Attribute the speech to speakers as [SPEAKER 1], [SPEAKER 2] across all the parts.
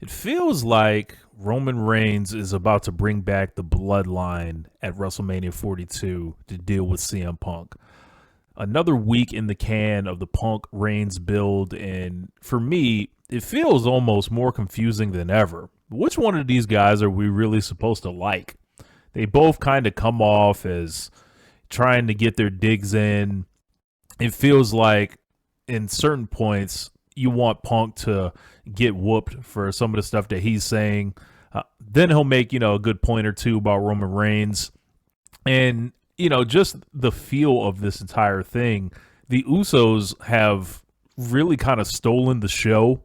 [SPEAKER 1] It feels like Roman Reigns is about to bring back the Bloodline at WrestleMania 42 to deal with CM Punk. Another week in the can of the Punk Reigns build, and for me, it feels almost more confusing than ever. Which one of these guys are we really supposed to like? They both kind of come off as trying to get their digs in. It feels like in certain points you want Punk to get whooped for some of the stuff that he's saying. Then he'll make a good point or two about Roman Reigns, and just the feel of this entire thing. The Usos have really kind of stolen the show.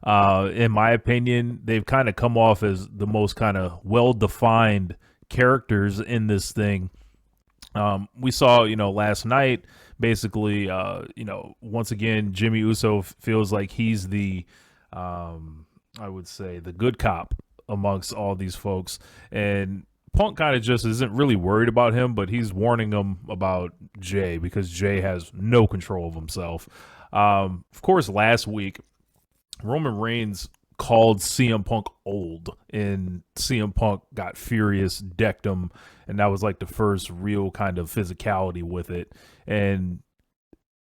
[SPEAKER 1] In my opinion, they've kind of come off as the most kind of well defined characters in this thing. We saw, last night, basically, once again, Jimmy Uso feels like he's I would say, the good cop amongst all these folks. And Punk kind of just isn't really worried about him, but he's warning him about Jay because Jay has no control of himself. Of course, last week, Roman Reigns called CM Punk old, and CM Punk got furious, decked him, and that was like the first real kind of physicality with it. And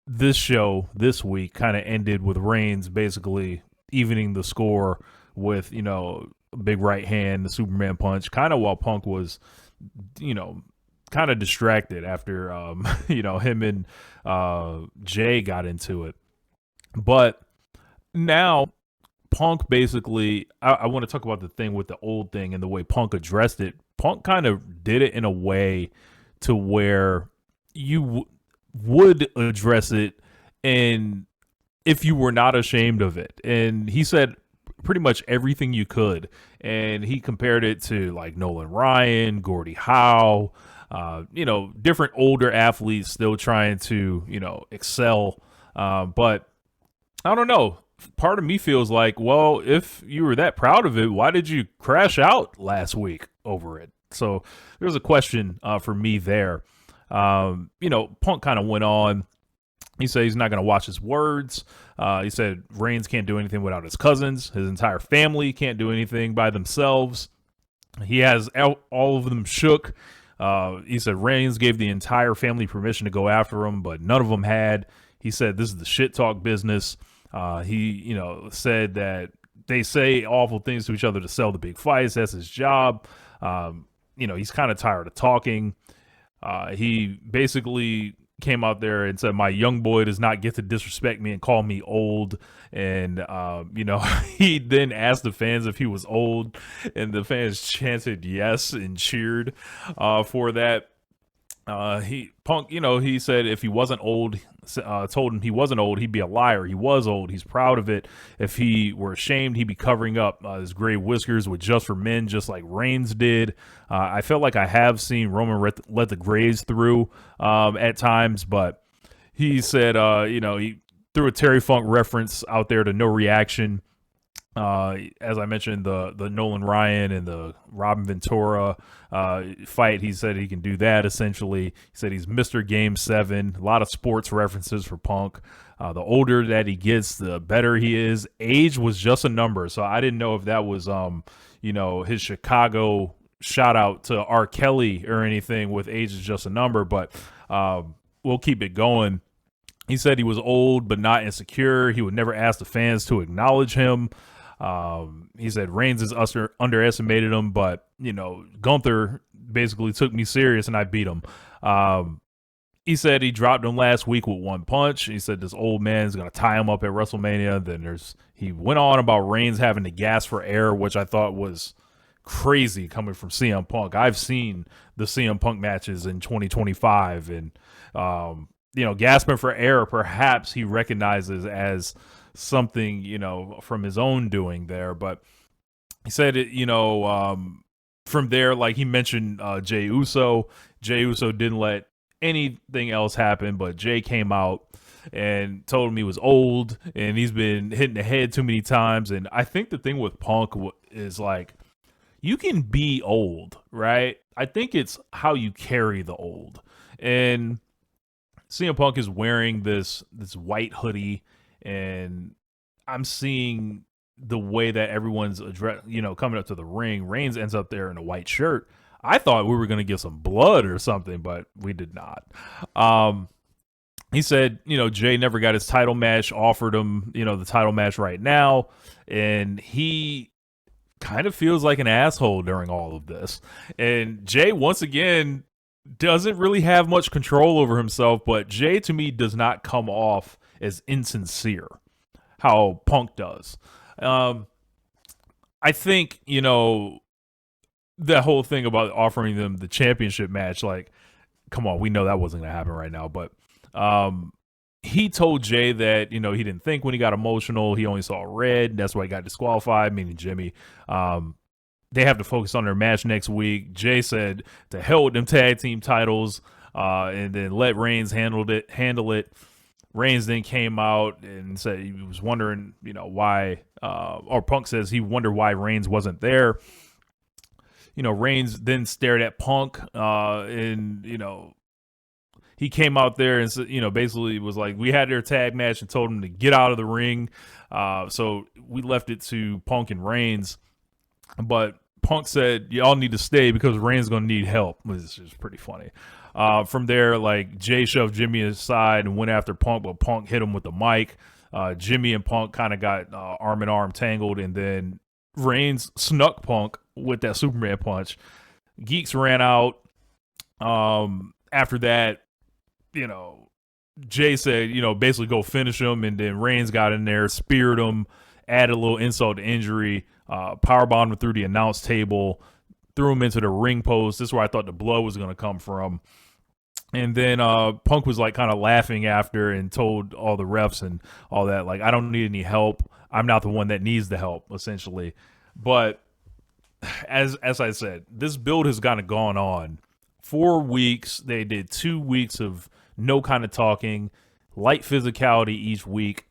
[SPEAKER 1] this show this week kind of ended with Reigns basically evening the score with, a big right hand, the Superman punch, kind of while Punk was, you know, kind of distracted after, him and Jay got into it. But now Punk basically, I want to talk about the thing with the old thing and the way Punk addressed it. Punk kind of did it in a way to where you would address it, and if you were not ashamed of it. And he said pretty much everything you could, and he compared it to like Nolan Ryan, Gordie Howe, different older athletes still trying to excel, but I don't know. Part of me feels like, well, if you were that proud of it, why did you crash out last week over it? So there's a question for me there. Punk kind of went on. He said he's not going to watch his words. He said Reigns can't do anything without his cousins. His entire family can't do anything by themselves. He has all of them shook. He said Reigns gave the entire family permission to go after him, but none of them had. He said this is the shit talk business. He, said that they say awful things to each other to sell the big fights. That's his job. He's kind of tired of talking. He basically came out there and said, my young boy does not get to disrespect me and call me old. And, he then asked the fans if he was old, and the fans chanted yes and cheered for that. He said if he wasn't old, told him he wasn't old, he'd be a liar. He was old. He's proud of it. If he were ashamed, he'd be covering up his gray whiskers with Just for Men, just like Reigns did. I felt like I have seen Roman let the grays through at times, but he said, he threw a Terry Funk reference out there to No Reaction. As I mentioned, the Nolan Ryan and the Robin Ventura fight, he said he can do that essentially. He said he's Mr. Game 7. A lot of sports references for Punk. The older that he gets, the better he is. Age was just a number, so I didn't know if that was, his Chicago shout out to R. Kelly or anything with age is just a number, but we'll keep it going. He said he was old but not insecure. He would never ask the fans to acknowledge him. He said Reigns has underestimated him, but Gunther basically took me serious and I beat him. He said he dropped him last week with one punch. He said this old man is going to tie him up at WrestleMania. Then he went on about Reigns having to gas for air, which I thought was crazy coming from CM Punk. I've seen the CM Punk matches in 2025, and gasping for air, perhaps he recognizes as something, from his own doing there. But he said it, from there, like he mentioned Jey Uso. Jey Uso didn't let anything else happen, but Jay came out and told him he was old and he's been hitting the head too many times. And I think the thing with Punk is like, you can be old, right? I think it's how you carry the old. And CM Punk is wearing this white hoodie, and I'm seeing the way that everyone's coming up to the ring. Reigns ends up there in a white shirt. I thought we were going to get some blood or something, but we did not. He said, Jay never got his title match, offered him, the title match right now, and he kind of feels like an asshole during all of this. And Jay, once again, doesn't really have much control over himself, but Jay, to me, does not come off as insincere, how Punk does. I think, the whole thing about offering them the championship match, like, come on, we know that wasn't going to happen right now, but he told Jay that, he didn't think when he got emotional, he only saw red. That's why he got disqualified, meaning Jimmy. They have to focus on their match next week. Jay said to hell with them tag team titles, and then let Reigns handle it. Reigns then came out and said he was wondering, why, or Punk says he wondered why Reigns wasn't there. Reigns then stared at Punk, and, he came out there and, basically was like, we had their tag match and told him to get out of the ring. So we left it to Punk and Reigns. But Punk said, y'all need to stay because Reigns going to need help, which is pretty funny. From there, like, Jay shoved Jimmy aside and went after Punk, but Punk hit him with the mic. Jimmy and Punk kind of got arm in arm tangled, and then Reigns snuck Punk with that Superman punch. Geeks ran out. After that, Jay said, basically go finish him, and then Reigns got in there, speared him, added a little insult to injury, powerbombed him through the announce table, threw him into the ring post. This is where I thought the blood was going to come from. And then Punk was like kind of laughing after and told all the refs and all that, like, I don't need any help. I'm not the one that needs the help, essentially. But as I said, this build has kind of gone on. 4 weeks. They did 2 weeks of no kind of talking, light physicality each week.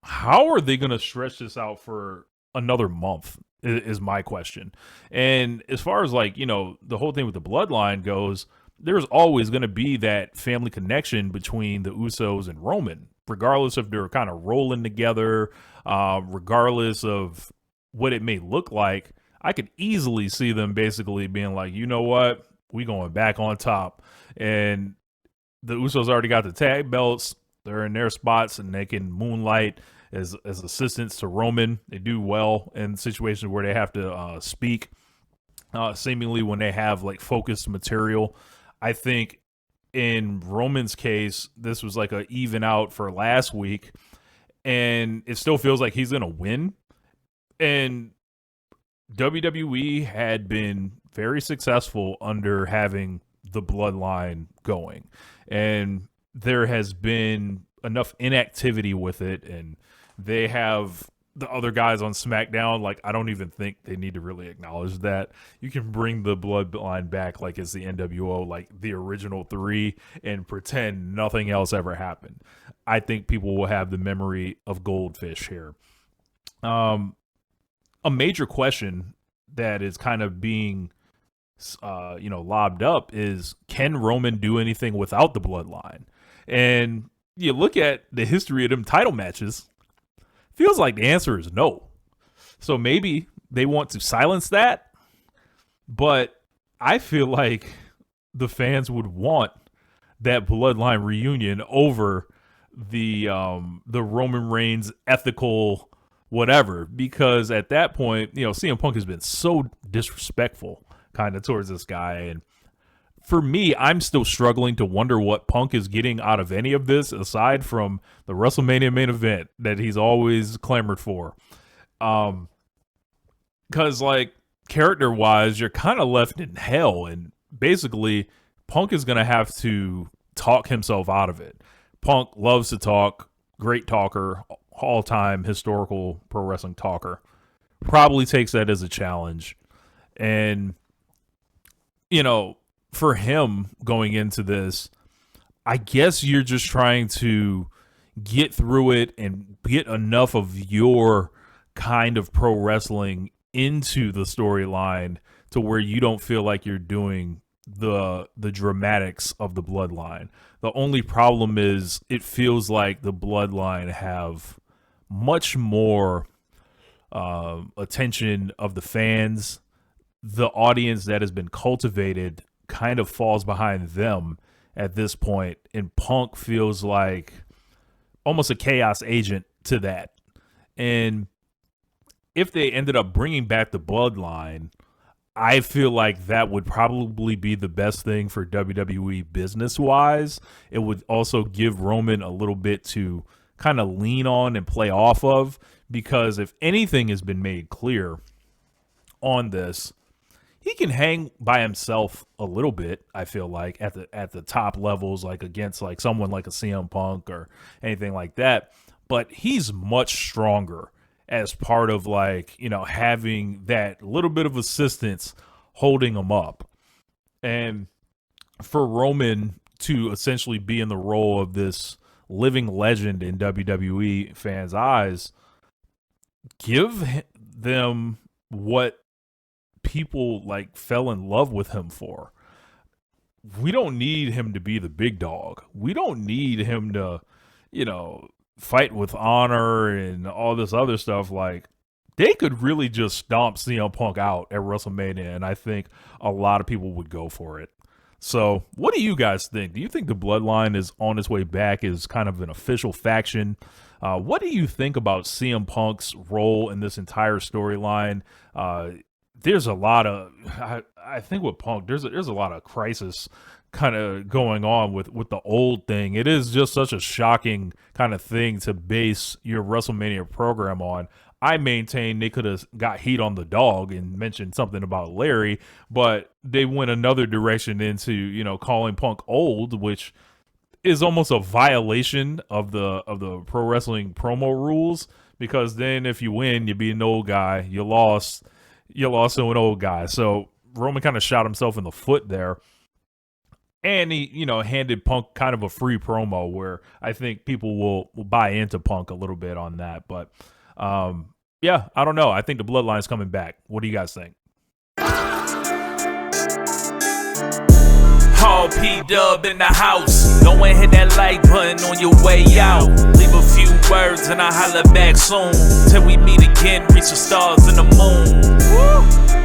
[SPEAKER 1] How are they going to stretch this out for another month is my question. And as far as, like, the whole thing with the bloodline goes, there's always going to be that family connection between the Usos and Roman, regardless if they're kind of rolling together, regardless of what it may look like. I could easily see them basically being like, you know what, we going back on top. And the Usos already got the tag belts. They're in their spots, and they can moonlight as assistants to Roman. They do well in situations where they have to speak, seemingly when they have, like, focused material. I think in Roman's case, this was like a even out for last week, and it still feels like he's going to win. And WWE had been very successful under having the bloodline going, and there has been enough inactivity with it, and they have the other guys on SmackDown. Like, I don't even think they need to really acknowledge that. You can bring the bloodline back like it's the NWO, like the original 3, and pretend nothing else ever happened. I think people will have the memory of Goldfish here. A major question that is kind of being lobbed up is, can Roman do anything without the bloodline? And you look at the history of them title matches, feels like the answer is no. So maybe they want to silence that, but I feel like the fans would want that bloodline reunion over the Roman Reigns ethical whatever, because at that point, CM Punk has been so disrespectful kind of towards this guy. And for me, I'm still struggling to wonder what Punk is getting out of any of this, aside from the WrestleMania main event that he's always clamored for. Because, like, character-wise, you're kind of left in hell, and basically, Punk is going to have to talk himself out of it. Punk loves to talk, great talker, all-time historical pro wrestling talker. Probably takes that as a challenge. And, for him going into this, I guess you're just trying to get through it and get enough of your kind of pro wrestling into the storyline to where you don't feel like you're doing the dramatics of the bloodline. The only problem is it feels like the bloodline have much more attention of the fans. The audience that has been cultivated kind of falls behind them at this point, and Punk feels like almost a chaos agent to that. And if they ended up bringing back the Bloodline, I feel like that would probably be the best thing for WWE business-wise. It would also give Roman a little bit to kind of lean on and play off of, because if anything has been made clear on this, he can hang by himself a little bit, I feel like, at the top levels, like against like someone like a CM Punk or anything like that. But he's much stronger as part of, like, you know, having that little bit of assistance holding him up. And for Roman to essentially be in the role of this living legend in WWE fans' eyes, give them what people like fell in love with him for. We don't need him to be the big dog. We don't need him to, you know, fight with honor and all this other stuff. Like, they could really just stomp CM Punk out at WrestleMania, and I think a lot of people would go for it. So what do you guys think? Do you think the Bloodline is on its way back as kind of an official faction? What do you think about CM Punk's role in this entire storyline? There's a lot of, I think with Punk, there's a lot of crisis kind of going on with the old thing. It is just such a shocking kind of thing to base your WrestleMania program on. I maintain they could have got heat on the dog and mentioned something about Larry, but they went another direction into, you know, calling Punk old, which is almost a violation of the pro wrestling promo rules, because then if you win, you be an old guy. You lost to an old guy. So Roman kind of shot himself in the foot there. And he, you know, handed Punk kind of a free promo where I think people will buy into Punk a little bit on that. But, yeah, I don't know. I think the Bloodline's coming back. What do you guys think?
[SPEAKER 2] Paul P-Dub in the house. Go and hit that like button on your way out. Leave a few words and I'll holler back soon. Till we meet again, reach the stars and the moon. Woo!